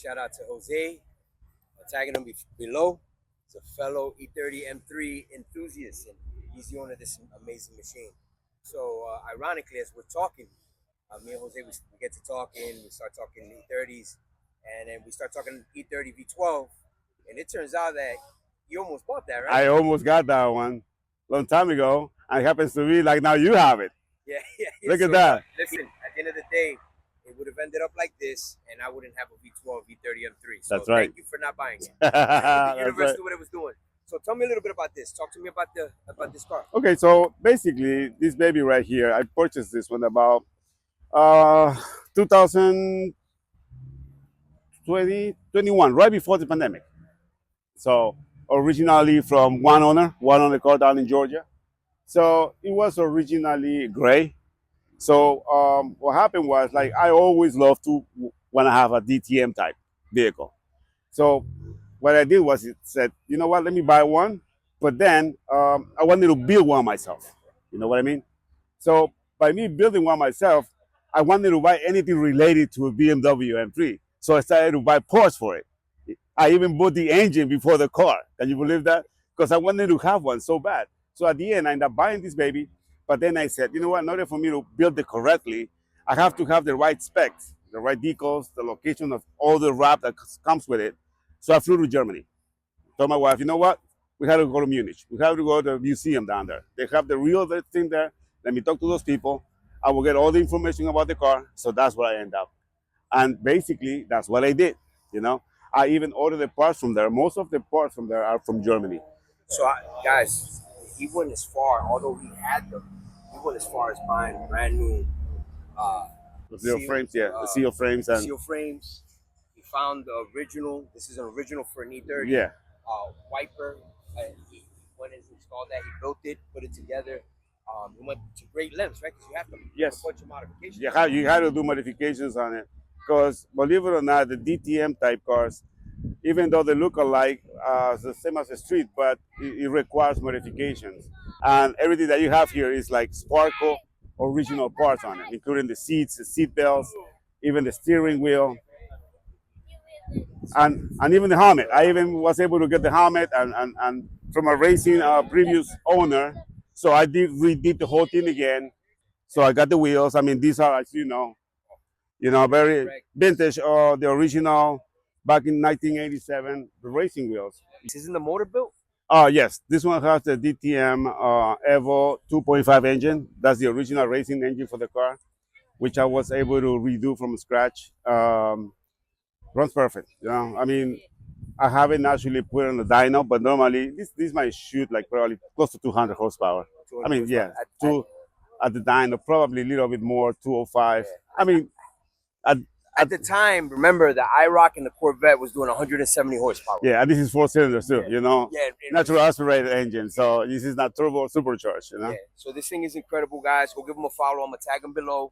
Shout out to Jose, tagging him below. He's a fellow E30 M3 enthusiast, and he's the owner of this amazing machine. So, ironically, as we're talking, me and Jose, we get to talking, we start talking E30s, and then we start talking E30 V12, and it turns out that you almost bought that, right? I almost got that one long time ago, and it happens to be like now you have it. Yeah, yeah. Look at that. Listen, at the end of the day, it would have ended up like this, and I wouldn't have a V12, V30 M3. So That's right. thank you for not buying it. The That's universe right. knew what it was doing. So tell me a little bit about this. Talk to me about this car. Okay, so basically, this baby right here, I purchased this one about uh 2020, 21, right before the pandemic. So originally from one owner car down in Georgia. So it was originally gray. So what happened was, like, I always love to want to have a DTM type vehicle. So what I did was, it said, you know what, let me buy one, but then I wanted to build one myself. You know what I mean? So by me building one myself, I wanted to buy anything related to a BMW M3. So I started to buy parts for it. I even bought the engine before the car. Can you believe that? Because I wanted to have one so bad. So at the end, I ended up buying this baby. But then I said, you know what? In order for me to build it correctly, I have to have the right specs, the right decals, the location of all the wrap that comes with it. So I flew to Germany. Told my wife, you know what? We have to go to Munich. We have to go to the museum down there. They have the real thing there. Let me talk to those people. I will get all the information about the car. So that's where I end up. And basically, that's what I did. You know, I even ordered the parts from there. Most of the parts from there are from Germany. So, guys, he went as far, although he had them, he went as far as buying brand new The seal frames, yeah, the seal frames and seal frames. He found the original. This is an original for an E30. yeah. Wiper. He went and installed that. He built it, put it together. He went to great lengths, right? Because you have to do Yes. a bunch of modifications. You had to do modifications on it, because believe it or not, the DTM type cars, even though they look alike, the same as the street, but it requires modifications. And everything that you have here is like Sparkle original parts on it, including the seats, the seat belts, even the steering wheel, and even the helmet. I even was able to get the helmet and from a racing previous owner. So I redid the whole thing again. So I got the wheels. I mean, these are, as very vintage, or the original back in 1987, the racing wheels. Isn't the motor built? Yes, this one has the DTM Evo 2.5 engine. That's the original racing engine for the car, which I was able to redo from scratch. Runs perfect. I mean, I haven't actually put on the dyno, but normally this might shoot like probably close to 200 horsepower. I mean, yeah, at the dyno, probably a little bit more, 205. I mean, at the time, remember the IROC and the Corvette was doing 170 horsepower. Yeah, and this is 4 cylinders too. Yeah, natural aspirated engine. So this is not turbo supercharged. Yeah. So this thing is incredible, guys. Go give him a follow. I'm gonna tag him below.